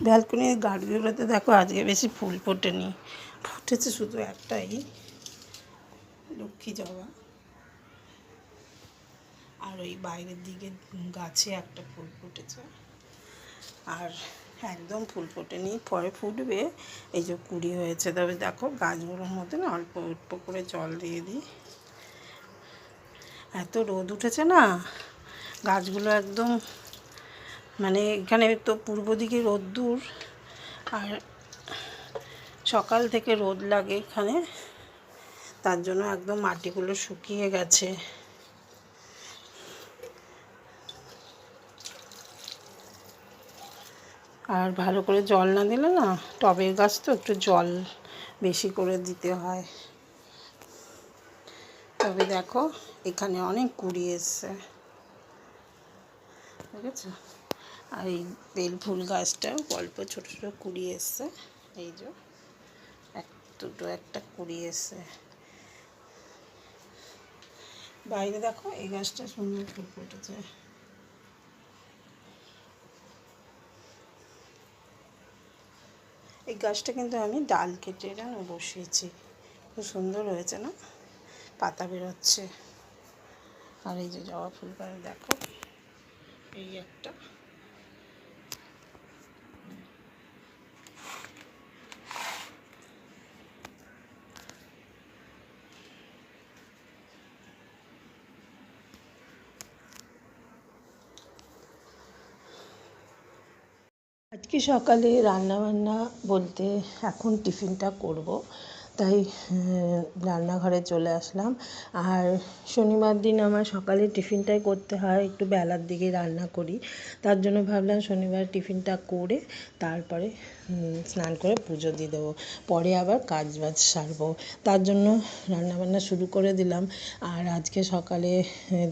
ব্যালকনির গাছগুলোতে দেখো আজকে বেশি ফুল ফোটেনি, ফুটেছে শুধু একটাই লক্ষ্মী জবা, আর ওই বাইরের দিকে গাছে একটা ফুল ফুটেছে, আর একদম ফুল ফোটেনি, পরে ফুটবে। এই যে কুড়ি হয়েছে। তবে দেখো গাছগুলোর মধ্যে না অল্প অল্প করে জল দিয়ে দিই। এত রোদ উঠেছে না, গাছগুলো একদম মানে এখানে তো পূর্ব দিকে রোদ্দুর, আর সকাল থেকে রোদ লাগে এখানে, তার জন্য একদম মাটিগুলো শুকিয়ে গেছে। আর ভালো করে জল না দিলে না, টবের গাছ তো একটু জল বেশি করে দিতে হয়। তবে দেখো এখানে অনেক কুড়ি এসছে, ঠিক আছে। আর এই বেল ফুল গাছটাও অল্প ছোটো ছোটো কুড়ি এসছে, এই যে দুটো একটা কুড়ি এসছে। বাইরে দেখো এই গাছটা সুন্দর ফুল ফুটেছে। এই গাছটা কিন্তু আমি ডাল কেটে বসিয়েছি, খুব সুন্দর হয়েছে না, পাতা বেরোচ্ছে। আর এই যে জবা ফুল গাছ দেখো, এই একটা, আজকে সকালে রান্নাবান্না বলতে এখন টিফিনটা করব, তাই রান্নাঘরে চলে আসলাম। আর শনিবার দিন আমার সকালে টিফিনটাই করতে হয়, একটু বেলার দিকে রান্না করি, তার জন্য ভাবলাম শনিবার টিফিনটা করে তারপরে স্নান করে পুজো দিয়ে দেবো, পরে আবার কাজ বাজ সারবো, তার জন্য রান্নাবান্না শুরু করে দিলাম। আর আজকে সকালে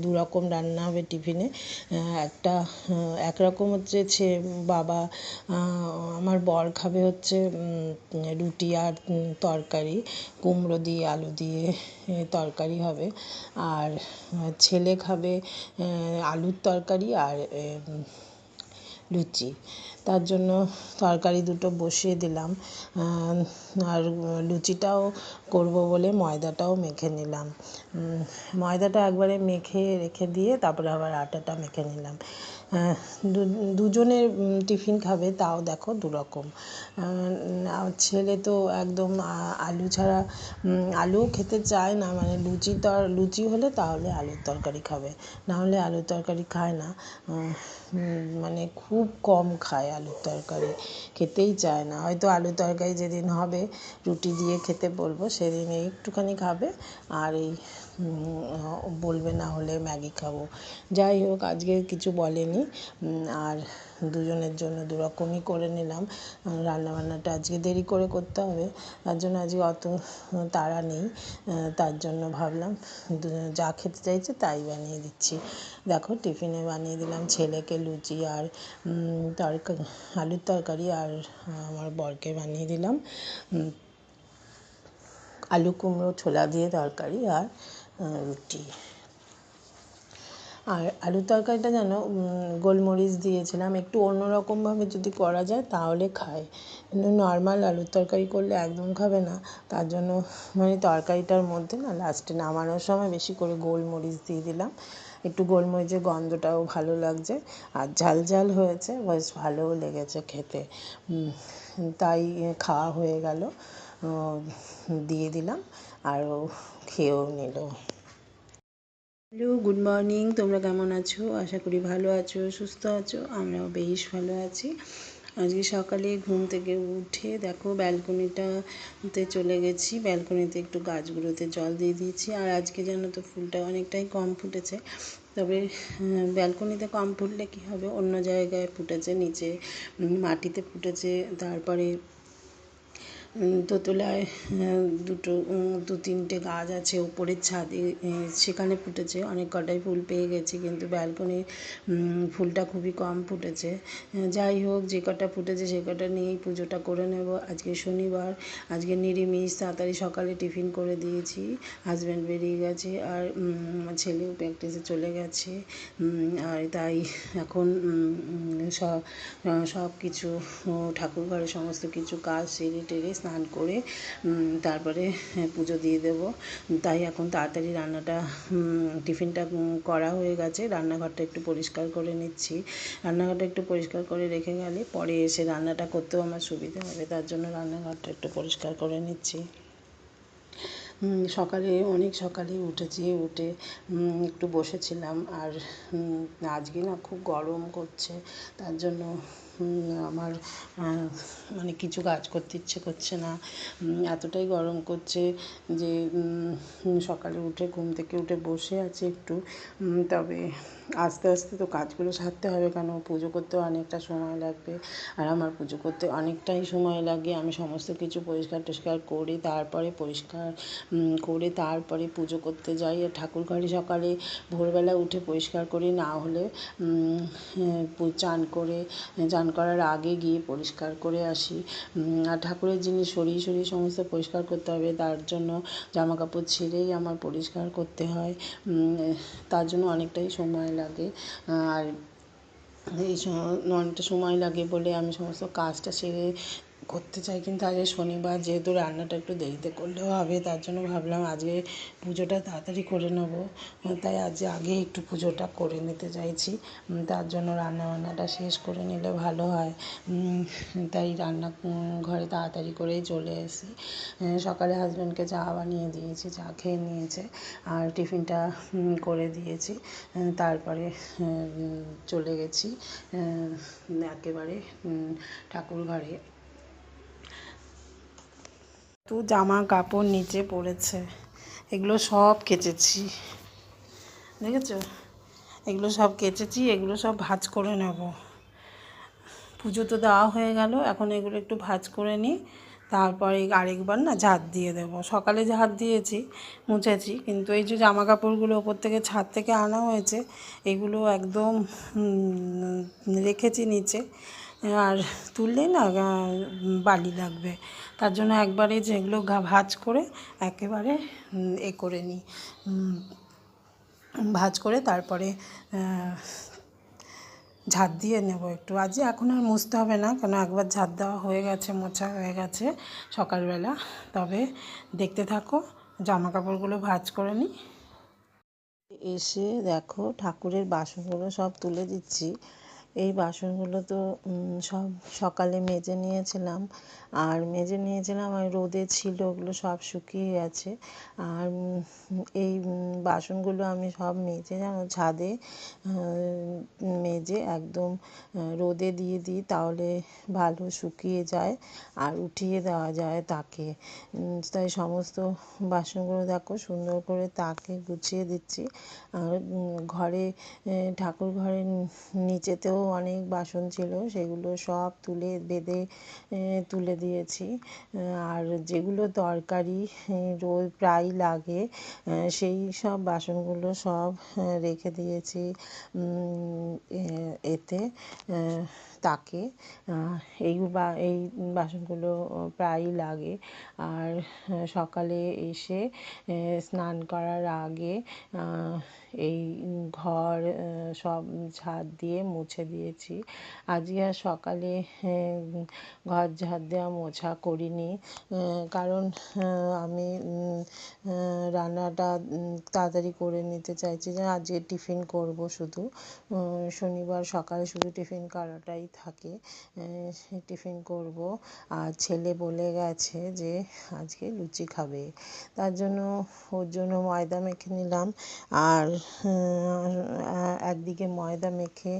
দু রকম রান্না হবে টিফিনে। একটা একরকম হচ্ছে বাবা, আমার বর খাবে হচ্ছে রুটি আর তরকারি, কুমড়ো দিয়ে আলু দিয়ে তরকারি হবে। আর ছেলে খাবে আলুর তরকারি আর লুচি, তার জন্য তরকারি দুটো বসিয়ে দিলাম। আর লুচিটাও করব বলে ময়দাটাও মেখে নিলাম। ময়দাটা একবারে মেখে রেখে দিয়ে তারপরে আবার আটাটা মেখে নিলাম। দুজনের টিফিন খাবে, তাও দেখো দুরকম। ছেলে তো একদম আলু ছাড়া আলুও খেতে চায় না, মানে লুচি হলে তাহলে আলুর তরকারি খাবে, না হলে আলুর তরকারি খায় না। মানে খুব কম খায় আলুর তরকারি, খেতেই চায় না। হয়তো আলুর তরকারি যেদিন হবে রুটি দিয়ে খেতে বলবো, সেদিন একটুখানি খাবে, আর এই বলবে না হলে ম্যাগি খাবো। যাই হোক, আজকে কিছু বলেনি। আর দুজনের জন্য দুরকমই করে নিলাম। রান্নাবান্নাটা আজকে দেরি করে করতে হবে, তার জন্য আজকে অত তাড়া নেই, তার জন্য ভাবলাম যা খেতে চাইছে তাই বানিয়ে দিচ্ছি। দেখো টিফিনে বানিয়ে দিলাম ছেলেকে লুচি আর আলুর তরকারি, আর আমার বরকে বানিয়ে দিলাম আলু কুমড়ো ছোলা দিয়ে তরকারি আর রুটি। আর আলুর তরকারিটা যেন গোলমরিচ দিয়েছিলাম, একটু অন্যরকমভাবে যদি করা যায় তাহলে খায়, কিন্তু নর্মাল আলুর তরকারি করলে একদম খাবে না। তার জন্য মানে তরকারিটার মধ্যে না লাস্টে নামানোর সময় বেশি করে গোলমরিচ দিয়ে দিলাম, একটু গোলমরিচের গন্ধটাও ভালো লাগছে, আর ঝাল ঝাল হয়েছে, বেশ ভালোও লেগেছে খেতে। তাই খাওয়া হয়ে গেল, দিয়ে দিলাম, আর ও খেয়েও নিল। Hello, good morning. তোমরা কেমন আছো? আশা করি ভালো আছো, সুস্থ আছো। আমরাও বেশ ভালো আছি। আজকে সকালে ঘুম থেকে উঠে দেখো ব্যালকনিটাতে চলে গেছি, ব্যালকনিতে একটু গাছগুলোতে জল দিয়ে দিয়েছি। আর আজকে জানো তো ফুলটা অনেকটাই কম ফুটেছে, তবে ব্যালকনিতে কম ফুটলে কী হবে, অন্য জায়গায় ফুটেছে, নিচে মাটিতে ফুটেছে, তারপরে দোতলায় দু তিনটে গাছ আছে ওপরের ছাদে, সেখানে ফুটেছে, অনেক কটাই ফুল পেয়ে গেছি, কিন্তু ব্যালকনির ফুলটা খুবই কম ফুটেছে। যাই হোক, যে কটা ফুটেছে সে কটা নিয়েই পুজোটা করে নেব। আজকে শনিবার, আজকে নিরামিষ, তাড়াতাড়ি সকালে টিফিন করে দিয়েছি, হাজব্যান্ড বেরিয়ে গেছে আর ছেলেও প্র্যাকটিসে চলে গেছে। আর তাই এখন সব কিছু ঠাকুর ঘরের সমস্ত কিছু কাজ সেরে টেরে স্নান করে তারপরে পুজো দিয়ে দেব। তাই এখন তাড়াতাড়ি রান্নাটা টিফিনটা করা হয়ে গেছে, রান্নাঘরটা একটু পরিষ্কার করে নিচ্ছি। রান্নাঘরটা একটু পরিষ্কার করে রেখে গেলে পরে এসে রান্নাটা করতেও আমার সুবিধা হবে, তার জন্য রান্নাঘরটা একটু পরিষ্কার করে নিচ্ছি। সকালে অনেক সকালে উঠেছি, উঠে একটু বসেছিলাম। আর আজকে না খুব গরম করছে, তার জন্য আমার মানে কিছু কাজ করতে ইচ্ছে করছে না, এতটাই গরম করছে যে সকালে উঠে ঘুম থেকে উঠে বসে আছি একটু। তবে আস্তে আস্তে তো কাজগুলো সারতে হবে, কারণ পুজো করতেও অনেকটা সময় লাগবে, আর আমার পুজো করতে অনেকটাই সময় লাগে। আমি সমস্ত কিছু পরিষ্কার টরিষ্কার করে তারপরে পুজো করতে যাই। আর ঠাকুর ঘরে সকালে ভোরবেলা উঠে পরিষ্কার করি, না হলে চান করার আগে গিয়ে পরিষ্কার করে আসি। আর ঠাকুরের জিনিস সরিয়ে সমস্ত পরিষ্কার করতে হবে, তার জন্য জামা কাপড় ছেড়েই আমার পরিষ্কার করতে হয়, তার জন্য অনেকটাই সময় লাগে। আর এই অনেকটা সময় লাগে বলে আমি সমস্ত কাজটা সেরে করতে চাই, কিন্তু আজকে শনিবার যেহেতু রান্নাটা একটু দেরিতে করলেও হবে, তার জন্য ভাবলাম আজকে পুজোটা তাড়াতাড়ি করে নেব। তাই আজকে আগে একটু পুজোটা করে নিতে চাইছি, তার জন্য রান্নাবান্নাটা শেষ করে নিলে ভালো হয়। তাই রান্না ঘরে তাড়াতাড়ি করেই চলে এসেছি। সকালে হাজব্যান্ডকে চা বানিয়ে দিয়েছি, চা খেয়ে নিয়েছে, আর টিফিনটা করে দিয়েছি। তারপরে চলে গেছি একেবারে ঠাকুর ঘরে। তো জামা কাপড় নিচে পড়েছে, এগুলো সব কেচেছি, দেখেছো? এগুলো সব কেচেছি, এগুলো সব ভাঁজ করে নেব। পুজো তো দেওয়া হয়ে গেল, এখন এগুলো একটু ভাঁজ করে নিই, তারপরে আরেকবার না ঝাঁট দিয়ে দেবো। সকালে ঝাঁট দিয়েছি, মুছেছি, কিন্তু এই যে জামা কাপড়গুলো ওপর থেকে ছাদ থেকে আনা হয়েছে, এগুলো একদম রেখেছি নিচে, আর তুললেই না বালি লাগবে, তার জন্য একবারে যেগুলো ভাঁজ করে একেবারে করে নিই, ভাঁজ করে তারপরে ঝাঁট দিয়ে নেব একটু। আজকে এখন আর মুছতে হবে না, কেন একবার ঝাঁট দেওয়া হয়ে গেছে, মোছা হয়ে গেছে সকালবেলা। তবে দেখতে থাকো, জামা কাপড়গুলো ভাঁজ করে নিই। এসে দেখো ঠাকুরের বাসনগুলো সব তুলে দিচ্ছি। এই বাসনগুলো তো সব সকালে মেজে নিয়েছিলাম, আর রোদে ছিল, ওগুলো সব শুকিয়ে গেছে। আর এই বাসনগুলো আমি সব মেজে ছাদে মেজে একদম রোদে দিয়ে দিই, তাহলে ভালো শুকিয়ে যায় আর উঠিয়ে দেওয়া যায় তাকে। তাই সমস্ত বাসনগুলো দেখো সুন্দর করে তাকে গুছিয়ে দিচ্ছি। আর ঘরে ঠাকুর ঘরের নিচেতেও অনেক বাসন ছিল, সেগুলো সব বেঁধে তুলে দিয়েছি। আর যেগুলো দরকারি রোজ প্রায় লাগে, সেই সব বাসনগুলো সব রেখে দিয়েছি এতে তাকে। এই বাসনগুলো প্রায়ই লাগে। আর সকালে এসে স্নান করার আগে এই ঘর সব ঝাঁট দিয়ে মুছে দিয়েছি। আজকে আর সকালে ঘর ঝাঁট দেওয়া মোছা করিনি, কারণ আমি রান্নাটা তাড়াতাড়ি করে নিতে চাইছি, যে আজকে টিফিন করব শুধু, শনিবার সকালে শুধু টিফিন করাটাই থাকে, টিফিন করব। আর ছেলে বলে গেছে যে আজকে লুচি খাবে, তার জন্য ওর জন্য ময়দা মেখে নিলাম। আর একদিকে ময়দা মেখে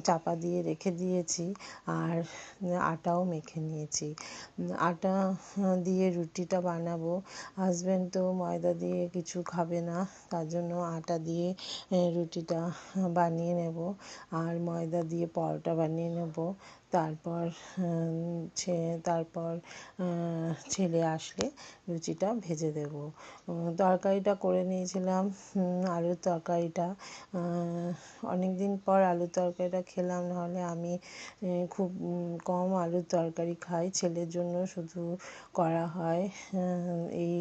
চাপা দিয়ে রেখে দিয়েছি, আর আটাও মেখে নিয়েছি। আটা দিয়ে রুটিটা বানাবো। হাজব্যান্ড তো ময়দা দিয়ে কিছু খাবে না, তার জন্য আটা দিয়ে রুটিটা বানিয়ে নেব, আর ময়দা দিয়ে পরোটা বানিয়ে নেব। তারপর তারপর ছেলে আসলে লুচিটা ভেজে দেবো। তরকারিটা করে নিয়েছিলাম, আলুর তরকারিটা। অনেক দিন পর আলুর তরকারিটা খেলাম, নাহলে আমি খুব কম আলুর তরকারি খাই, ছেলের জন্য শুধু করা হয়। এই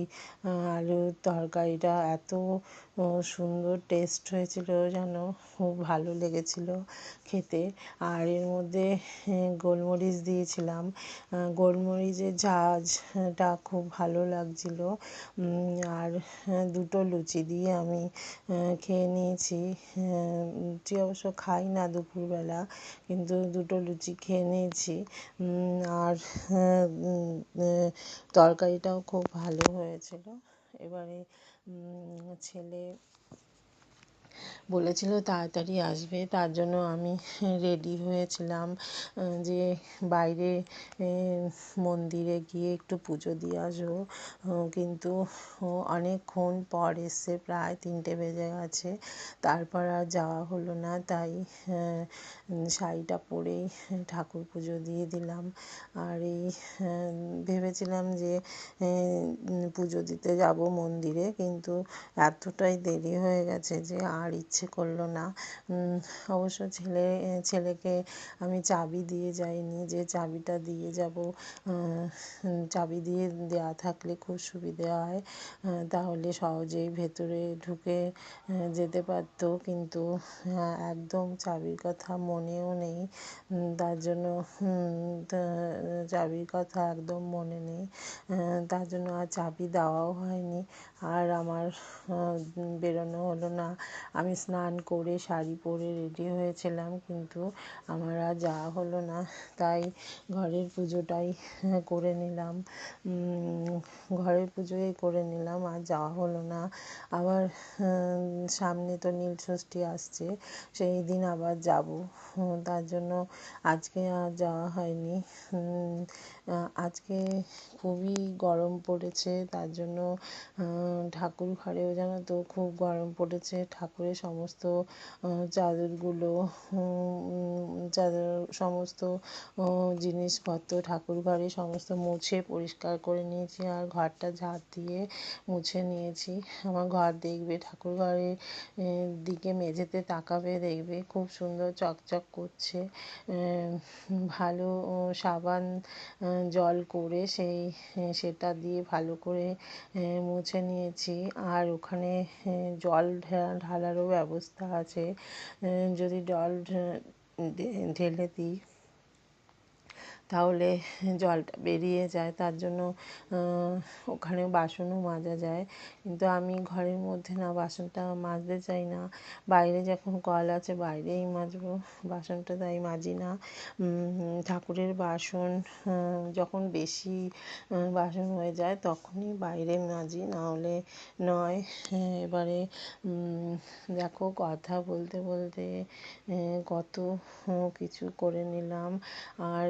আলুর তরকারিটা এত সুন্দর টেস্ট হয়েছিল যেন, খুব ভালো লেগেছিল খেতে। আর এর মধ্যে গোলমরিচ দিয়েছিলাম, গোলমরিচের ঝাঁঝটা খুব ভালো লাগছিল। আর দুটো লুচি দিয়ে আমি খেয়ে নিয়েছি। লুচি অবশ্য খাই না দুপুরবেলা, কিন্তু দুটো লুচি খেয়ে নিয়েছি। আর তরকারিটাও খুব ভালো হয়েছিল। এবারে ছেলে বলেছিল তাড়াতাড়ি আসবে, তার জন্য আমি রেডি হয়েছিলাম যে বাইরে মন্দিরে গিয়ে একটু পুজো দিয়ে আসবো। কিন্তু অনেকক্ষণ পর এসে, প্রায় 3টে বেজে গেছে, তারপর আর যাওয়া হলো না। তাই শাড়িটা পরেই ঠাকুর পুজো দিয়ে দিলাম। আর এই ভেবেছিলাম যে পুজো দিতে যাব মন্দিরে, কিন্তু এতটাই দেরি হয়ে গেছে যে আর ইচ্ছে করলো না। অবশ্য ছেলেকে আমি চাবি দিয়ে যাইনি, যে চাবিটা দিয়ে যাব। চাবি দিয়ে দেওয়া থাকলে খুব সুবিধে হয়, তাহলে সহজেই ভেতরে ঢুকে যেতে পারতো, কিন্তু একদম চাবির কথা মনেও নেই। তার জন্য চাবির কথা একদম মনে নেই, তার জন্য আর চাবি দেওয়াও হয়নি। আর আমার বেরোনো হলো না। আমি স্নান করে শাড়ি পরে রেডি হয়েছিলাম, কিন্তু আমার আর যাওয়া হলো না। তাই ঘরের পুজোটাই করে নিলাম, ঘরের পুজোই করে নিলাম, আর যাওয়া হলো না। আবার সামনে তো নীলষষ্ঠী আসছে, সেই দিন আবার যাব, তার জন্য আজকে আর যাওয়া হয়নি। আজকে খুবই গরম পড়েছে, তার জন্য ঠাকুর ঘরেও জানো তো খুব গরম পড়েছে। ঠাকুরের সমস্ত চাদরগুলো, সমস্ত জিনিসপত্র ঠাকুর ঘরে সমস্ত মুছে পরিষ্কার করে নিয়েছি, আর ঘরটা ঝাড় দিয়ে মুছে নিয়েছি। আমার ঘর দেখবে, ঠাকুর ঘরের দিকে মেঝেতে তাকাবে, দেখবে খুব সুন্দর চকচক করছে। ভালো সাবান জল করে সেটা দিয়ে ভালো করে মুছে নিয়েছি। আর ওখানে জল ঢালারও ব্যবস্থা আছে, যদি জল ঢেলে দিই তাহলে জলটা বেরিয়ে যায়, তার জন্য ওখানে বাসনও মাজা যায়। কিন্তু আমি ঘরের মধ্যে না বাসনটা মাজতে চাই না, বাইরে যখন কল আছে বাইরেই মাজবো, বাসনটা তাই মাজি না। ঠাকুরের বাসন যখন বেশি বাসন হয়ে যায় তখনই বাইরে মাজি, নাহলে নয়। এবারে দেখো, কথা বলতে বলতে কত কিছু করে নিলাম। আর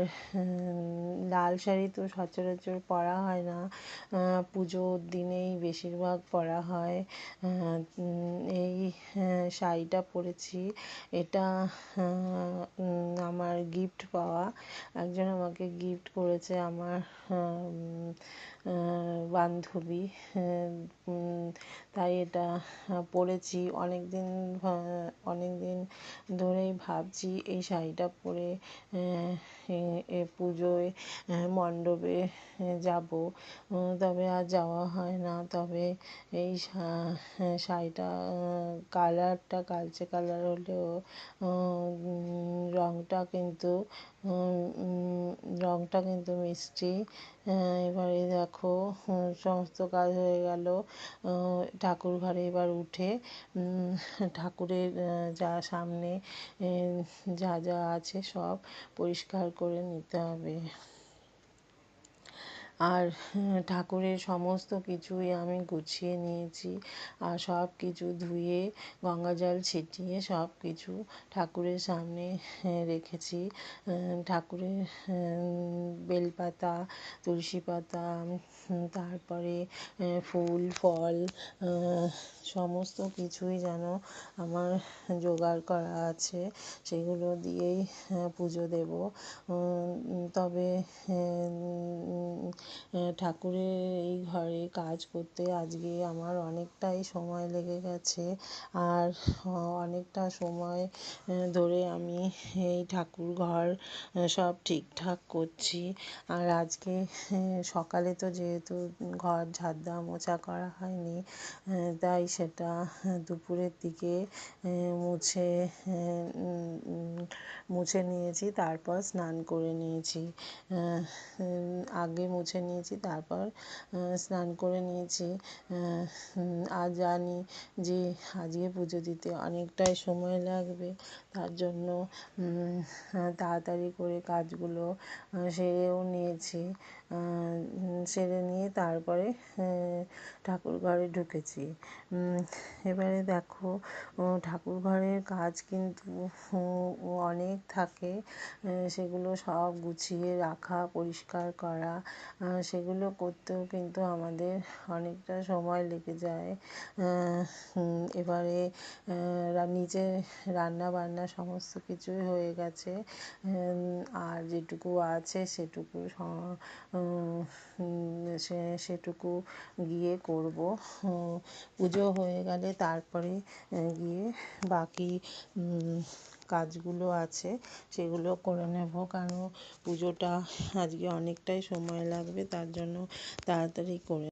লাল শাড়ি তো সচরাচর পরা হয় না, পুজোর দিনেই বেশিরভাগ পরা হয়। এই শাড়িটা পরেছি, এটা আমার গিফট পাওয়া, একজন আমাকে গিফট করেছে, আমার বান্ধবী। তাই এটা পরেছি। অনেক দিন ধরেই ভাবছি এই শাড়িটা পরে পুজোয় মণ্ডপে যাব, তবে আর যাওয়া হয় না। তবে এই শাড়িটা কালারটা কালচে কালার হলেও রংটা কিন্তু মিষ্টি। এবারে দেখো, সমস্ত কাজ হয়ে গেল। ঠাকুর ঘরে এবার উঠে ঠাকুরের যা সামনে যা যা আছে সব পরিষ্কার করে নিতে হবে। আর ঠাকুরের সমস্ত কিছুই আমি গুছিয়ে নিয়েছি, আর সব কিছু ধুয়ে গঙ্গা জল ছিটিয়ে সব কিছু ঠাকুরের সামনে রেখেছি। ঠাকুরের বেলপাতা, তুলসী পাতা, তারপরে ফুল ফল সমস্ত কিছুই যেন আমার জোগাড় করা আছে, সেগুলো দিয়েই পুজো দেব। তবে ঠাকুরের এই ঘরে কাজ করতে আজকে আমার অনেকটাই সময় লেগে গেছে, আর অনেকটা সময় ধরে আমি এই ঠাকুর ঘর সব ঠিকঠাক করছি। আর আজকে সকালে তো যেহেতু ঘর ঝাড় দেওয়া মোছা করা হয়নি, তাই সেটা দুপুরের দিকে মুছে মুছে নিয়েছি, তারপর স্নান করে নিয়েছি। আগে মুছে নিয়েছি, তারপর স্নান করে নিয়েছি। আর জানি যে আজকে পুজো দিতে অনেকটাই সময় লাগবে, তার জন্য তাড়াতাড়ি করে কাজগুলো সেরেও নিয়েছি। সেরে নিয়ে তারপরে ঠাকুর ঘরে ঢুকেছি। এবারে দেখো, ঠাকুর ঘরের কাজ কিন্তু অনেক থাকে, সেগুলো সব গুছিয়ে রাখা, পরিষ্কার করা, সেগুলো করতেও কিন্তু আমাদের অনেকটা সময় লেগে যায়। এবারে নিচে রান্না বান্না সমস্ত কিছুই হয়ে গেছে, আর যেটুকু আছে সেটুকু গিয়ে করব। পুজো হয়ে গেলে তারপরে গিয়ে বাকি কাজগুলো আছে সেগুলো করে নেব, কারণ পুজোটা আজকে অনেকটাই সময় লাগবে, তার জন্য তাড়াতাড়ি করে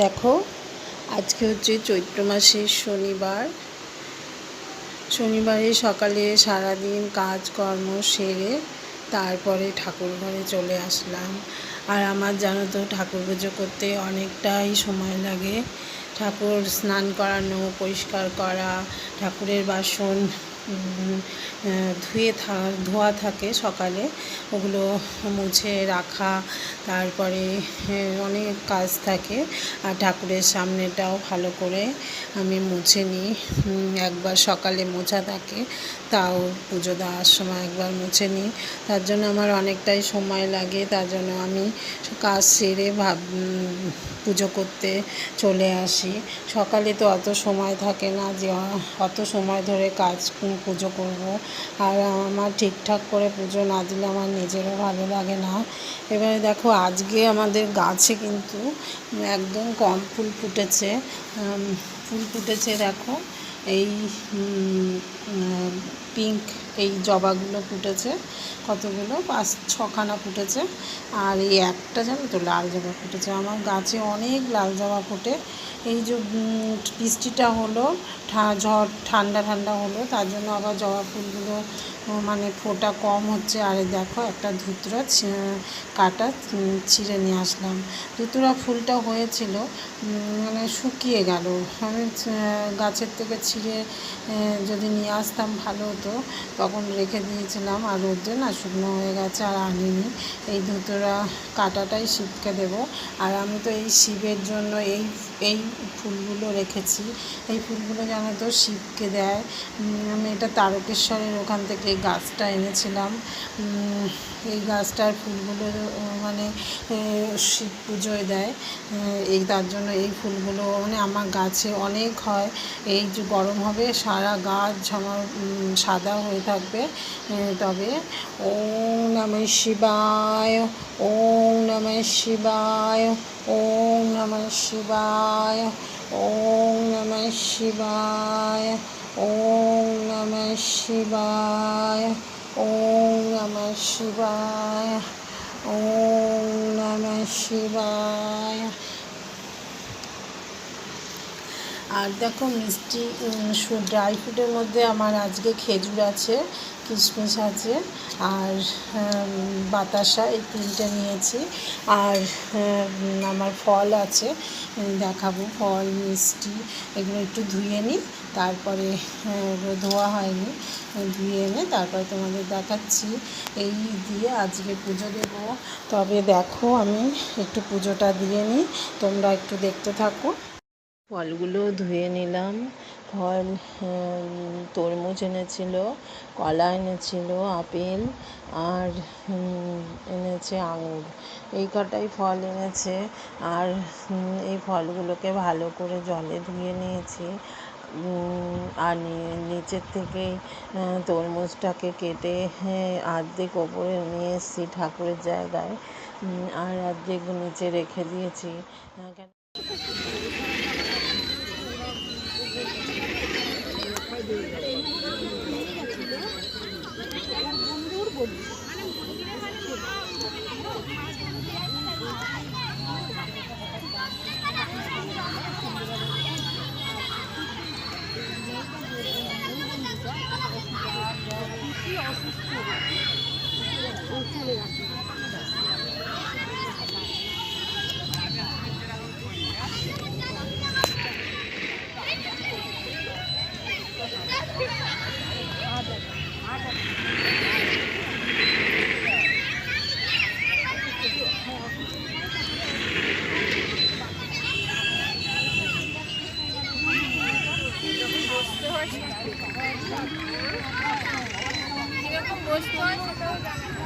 দেখো, আজকে হচ্ছে চৈত্র মাসের শনিবারে সকালে সারাদিন কাজকর্ম সেরে তারপরে ঠাকুর ঘরে চলে আসলাম। আর আমার জানো তো ঠাকুর পুজো করতে অনেকটাই সময় লাগে। ঠাকুর স্নান করানো, পরিষ্কার করা, ঠাকুরের বাসন ধোয়া থাকে সকালে, ওগুলো মুছে রাখা, তারপরে অনেক কাজ থাকে। আর ঠাকুরের সামনেটাও ভালো করে আমি মুছে নিই, একবার সকালে মোছা থাকে, তাও পুজো দেওয়ার সময় একবার মুছে নিই। তার জন্য আমার অনেকটাই সময় লাগে, তার জন্য আমি কাজ সেরে পুজো করতে চলে আসি। সকালে তো অত সময় থাকে না যে অত সময় ধরে পুজো করব, আর আমার ঠিকঠাক করে পুজো না দিলে আমার নিজেরও ভালো লাগে না। এবারে দেখো আজকে আমাদের গাছে কিন্তু একদম কম ফুল ফুটেছে দেখো, এই পিঙ্ক এই জবাগুলো ফুটেছে, কতগুলো 5-6খানা ফুটেছে। আর এই একটা জানো তো লাল জবা ফুটেছে। আমার গাছে অনেক লাল জবা ফোটে। এই যে বৃষ্টিটা হলো, ঠান্ডা হলো, তার জন্য আবার জবা ফুলগুলো মানে ফোটা কম হচ্ছে। আর দেখো একটা ধুতরা কাটা ছিঁড়ে নিয়ে আসলাম। ধুতরা ফুলটা হয়েছিল, মানে শুকিয়ে গেল। আমি গাছের থেকে ছিঁড়ে যদি নিয়ে আসতাম ভালো হতো, তখন রেখে দিয়েছিলাম, আর রোদে না শুকনো হয়ে গেছে, আর আনিনি। এই ধুতরা কাটাটাই শিবকে দেবো। আর আমি তো এই শিবের জন্য এই ফুলগুলো রেখেছি। এই ফুলগুলো জানো তো শিবকে দেয়। আমি এটা তারকেশ্বরের ওখান থেকে এই গাছটা এনেছিলাম। এই গাছটার ফুলগুলো মানে শিব পুজোয় দেয়, তার জন্য এই ফুলগুলো মানে আমার গাছে অনেক হয়। এই যে গরম হবে সারা গাছ আমার সাদা হয়ে থাকবে। তবে ওম নমঃ শিবায়, ওম নমঃ শিবায়, ওম নমঃ শিবায়, ওম নমঃ শিবায়, ওম নমঃ শিবায়, ওম নমঃ শিবায়, ওম নমঃ শিবায়। আর দেখো মিষ্টি ড্রাই ফ্রুটের মধ্যে আমার আজকে খেজুর আছে, কিশমিশ আছে, আর বাতাসা, এই তিনটে নিয়েছি। আর আমার ফল আছে, দেখাবো ফল মিষ্টি এগুলো একটু ধুয়ে নিই, তারপরে ধোয়া হয়নি, ধুয়ে এনে তারপরে তোমাদের দেখাচ্ছি। এই দিয়ে আজকে পুজো দেবো। তবে দেখো আমি একটু পুজোটা দিয়ে নিই, তোমরা একটু দেখতে থাকো। ফলগুলো ধুয়ে নিলাম। ফল তরমুজ এনেছিল, কলা এনেছিল, আপেল, আর এনেছে আঙুর। এই কটাই ফল এনেছে। আর এই ফলগুলোকে ভালো করে জলে ধুয়ে নিয়েছি। আর নিচের থেকে তরমুজটাকে কেটে অর্ধেক ওপরে নিয়ে এসেছি ঠাকুরের জায়গায়, আর অর্ধেক নিচে রেখে দিয়েছি। কিরকম বসতে হয় সেটাও জানা।